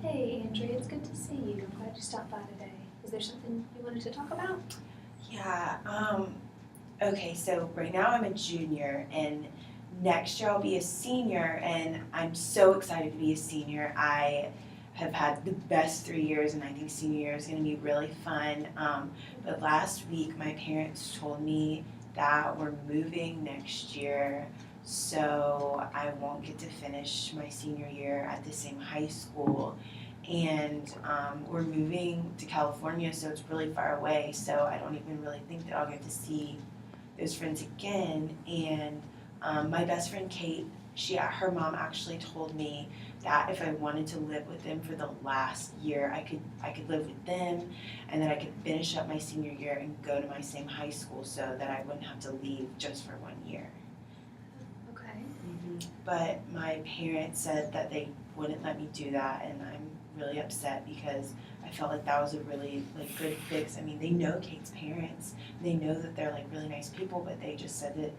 Hey, Andrea, it's good to see you. I'm glad you stopped by today. Is there something you wanted to talk about? Yeah, okay, so right now I'm a junior and next year I'll be a senior and I'm so excited to be a senior. I have had the best 3 years and I think senior year is going to be really fun. But last week my parents told me that we're moving next year, so I won't get to finish my senior year at the same high school. And we're moving to California, so it's really far away, so I don't even really think that I'll get to see those friends again. And my best friend Kate, her mom actually told me that if I wanted to live with them for the last year, I could live with them, and then I could finish up my senior year and go to my same high school, so that I wouldn't have to leave just for 1 year. Okay. But my parents said that they wouldn't let me do that, and I'm really upset because I felt like that was a really good fix. I mean, they know Kate's parents, they know that they're really nice people, but they just said that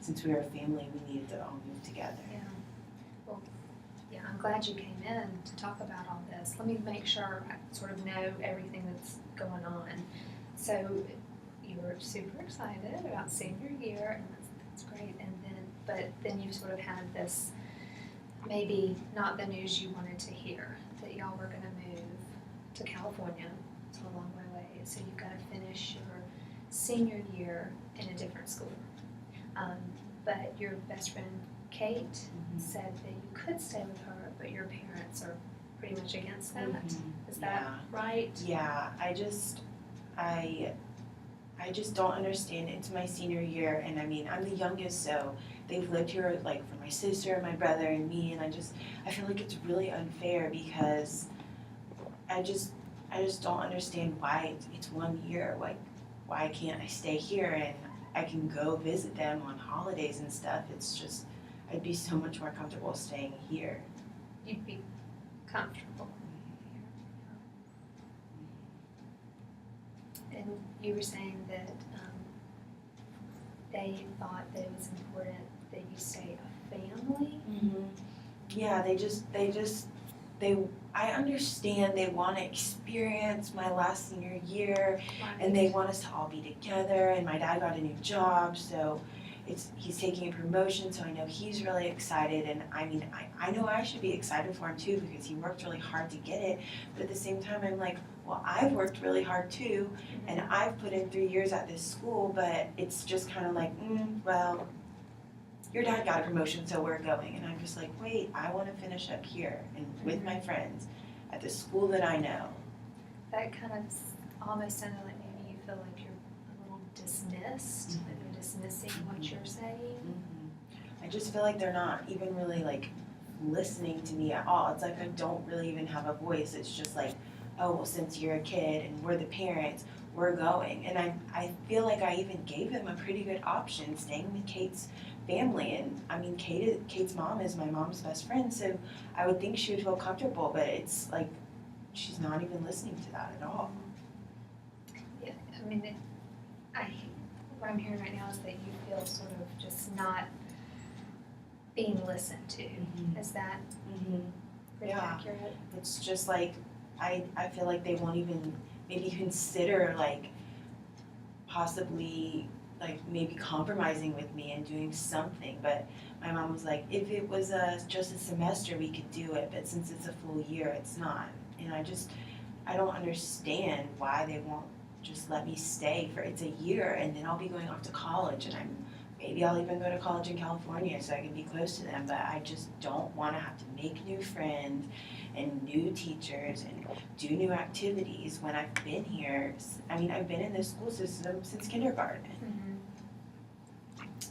since we were a family, we needed to all move together. Yeah. Well, yeah, I'm glad you came in to talk about all this. Let me make sure I sort of know everything that's going on. So you were super excited about senior year, and that's great. But then you sort of had this, maybe not the news you wanted to hear, that y'all were going to move to California. It's a long way away. So you've got to finish your senior year in a different school. But your best friend Kate said that you could stay with her, but your parents are pretty much against that. Is that right? Yeah, I just don't understand. It's my senior year, and I mean, I'm the youngest, so they've lived here for my sister, my brother, and me, and I feel like it's really unfair because I just don't understand why it's 1 year. Why can't I stay here and I can go visit them on holidays and stuff? It's just, I'd be so much more comfortable staying here. You'd be comfortable. And you were saying that they thought that it was important that you stay a family? Yeah, I understand they want to experience my last senior year, and they want us to all be together, and my dad got a new job, so he's taking a promotion, so I know he's really excited, and I mean, I know I should be excited for him too because he worked really hard to get it, but at the same time I'm like, well, I've worked really hard too, and I've put in 3 years at this school, but it's just kind of like, well, your dad got a promotion, so we're going. And I'm just like, wait, I want to finish up here and with my friends at the school that I know. That kind of almost sounded like maybe you feel like you're a little dismissed, that they're dismissing what you're saying. I just feel like they're not even really listening to me at all. It's like I don't really even have a voice. It's just like, oh, well, since you're a kid and we're the parents, we're going. And I feel like I even gave them a pretty good option, staying with Kate's family. And I mean, Kate's mom is my mom's best friend, so I would think she would feel comfortable, but it's like she's not even listening to that at all. Yeah, I mean, what I'm hearing right now is that you feel sort of just not being listened to. Is that pretty accurate? It's just like I feel like they won't even maybe consider possibly maybe compromising with me and doing something. But my mom was like, if it was just a semester we could do it, but since it's a full year it's not. And I don't understand why they won't just let me stay for it's a year, and then I'll be going off to college, and maybe I'll even go to college in California so I can be close to them, but I just don't want to have to make new friends and new teachers and do new activities when I've been here. I mean, I've been in this school system since kindergarten.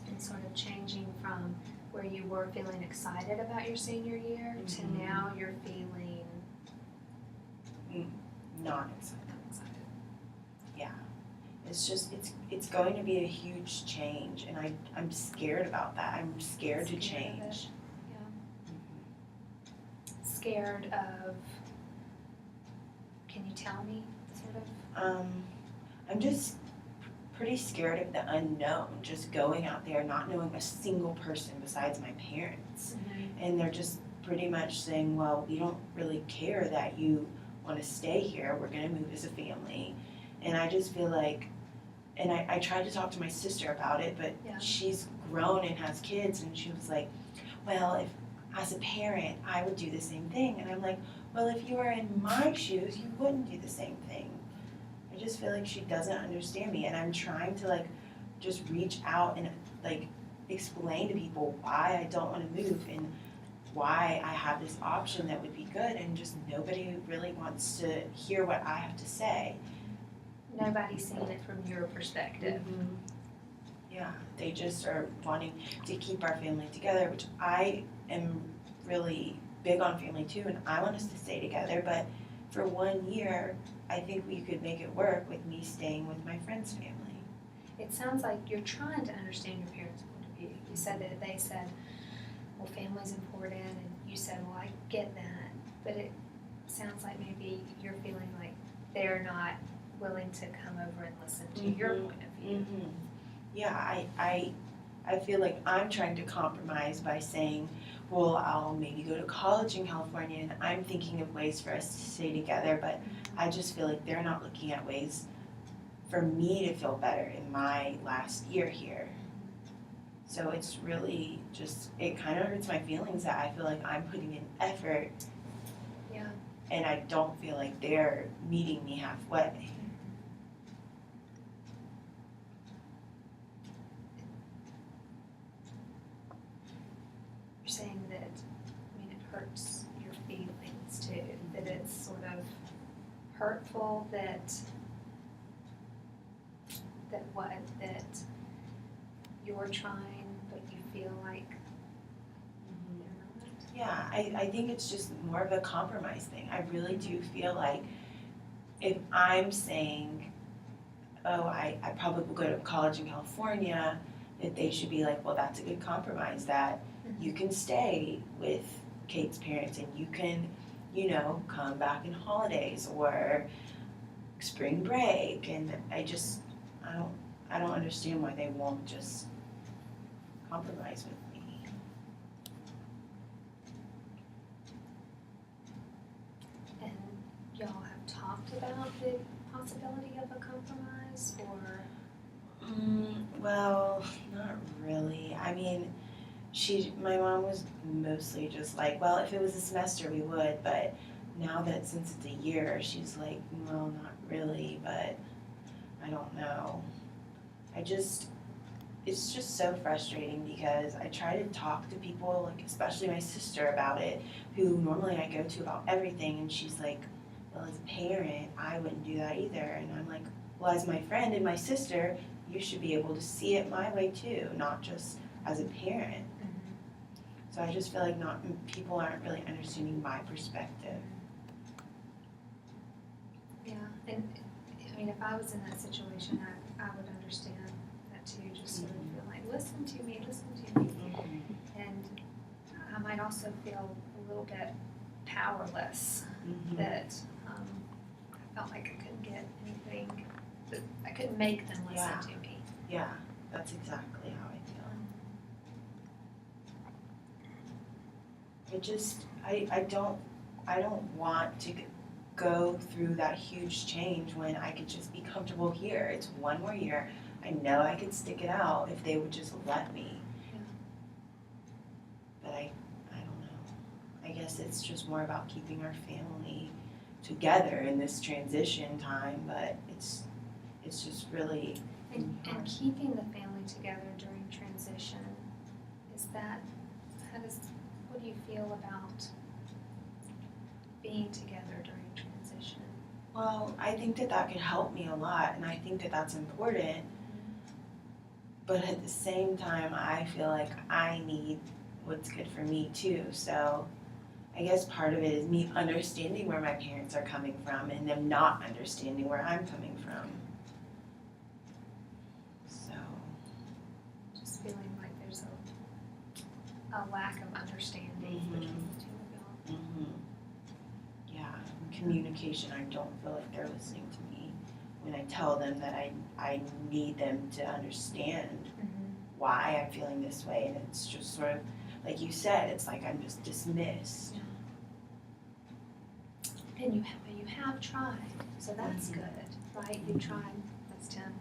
And sort of changing from where you were feeling excited about your senior year to now you're feeling not excited. Yeah. It's just, it's going to be a huge change, and I'm scared about that. I'm scared to change. Scared of, can you tell me, sort of? I'm just pretty scared of the unknown, just going out there not knowing a single person besides my parents. And they're just pretty much saying, well, we don't really care that you want to stay here. We're going to move as a family. And I just feel like, and I tried to talk to my sister about it, but Yeah. she's grown and has kids, and she was like, well, if as a parent, I would do the same thing. And I'm like, well, if you were in my shoes, you wouldn't do the same thing. I just feel like she doesn't understand me, and I'm trying to like just reach out and like explain to people why I don't want to move and why I have this option that would be good, and just nobody really wants to hear what I have to say. Nobody's seeing it from your perspective. Yeah, they just are wanting to keep our family together, which I am really big on family too, and I want us to stay together, but for 1 year, I think we could make it work with me staying with my friend's family. It sounds like you're trying to understand your parents' point of view. You said that they said, well, family's important, and you said, well, I get that, but it sounds like maybe you're feeling like they're not willing to come over and listen to your point of view. Yeah, I feel like I'm trying to compromise by saying, well, I'll maybe go to college in California, and I'm thinking of ways for us to stay together, but I just feel like they're not looking at ways for me to feel better in my last year here. So it's really just, it kind of hurts my feelings that I feel like I'm putting in effort. Yeah. And I don't feel like they're meeting me halfway. You're saying that, I mean, it hurts your feelings too, that it's sort of hurtful that you're trying, but you feel like they're not. Yeah, I think it's just more of a compromise thing. I really do feel like if I'm saying, oh, I probably will go to college in California, that they should be like, well, that's a good compromise, that you can stay with Kate's parents and you can, you know, come back in holidays or spring break. And I don't understand why they won't just compromise with me. And y'all have talked about the possibility of a compromise, or? Well, not really. I mean, my mom was mostly just like, well, if it was a semester, we would, but now that since it's a year, she's like, well, not really, but I don't know. It's just so frustrating because I try to talk to people, like especially my sister about it, who normally I go to about everything, and she's like, well, as a parent, I wouldn't do that either. And I'm like, well, as my friend and my sister, you should be able to see it my way too, not just as a parent. So I just feel like people aren't really understanding my perspective. Yeah, and I mean, if I was in that situation, I would understand that too, just sort of feel like, listen to me, and I might also feel a little bit powerless, that I felt like I couldn't get anything, that I couldn't make them listen to me. Yeah, that's exactly how I feel. I don't want to go through that huge change when I could just be comfortable here. It's 1 more year. I know I could stick it out if they would just let me. Yeah. But I don't know. I guess it's just more about keeping our family together in this transition time, but it's just really And keeping the family together during transition, what do you feel about being together during transition? Well, I think that could help me a lot, and I think that that's important. But at the same time, I feel like I need what's good for me too. So I guess part of it is me understanding where my parents are coming from and them not understanding where I'm coming from. So Just feeling like there's a lack of understanding between the two of y'all. Yeah, communication, I don't feel like they're listening to me when I tell them that I need them to understand why I'm feeling this way, and it's just sort of like you said, it's like I'm just dismissed. And you have tried, so that's Mhm. good, right? You tried, that's 10.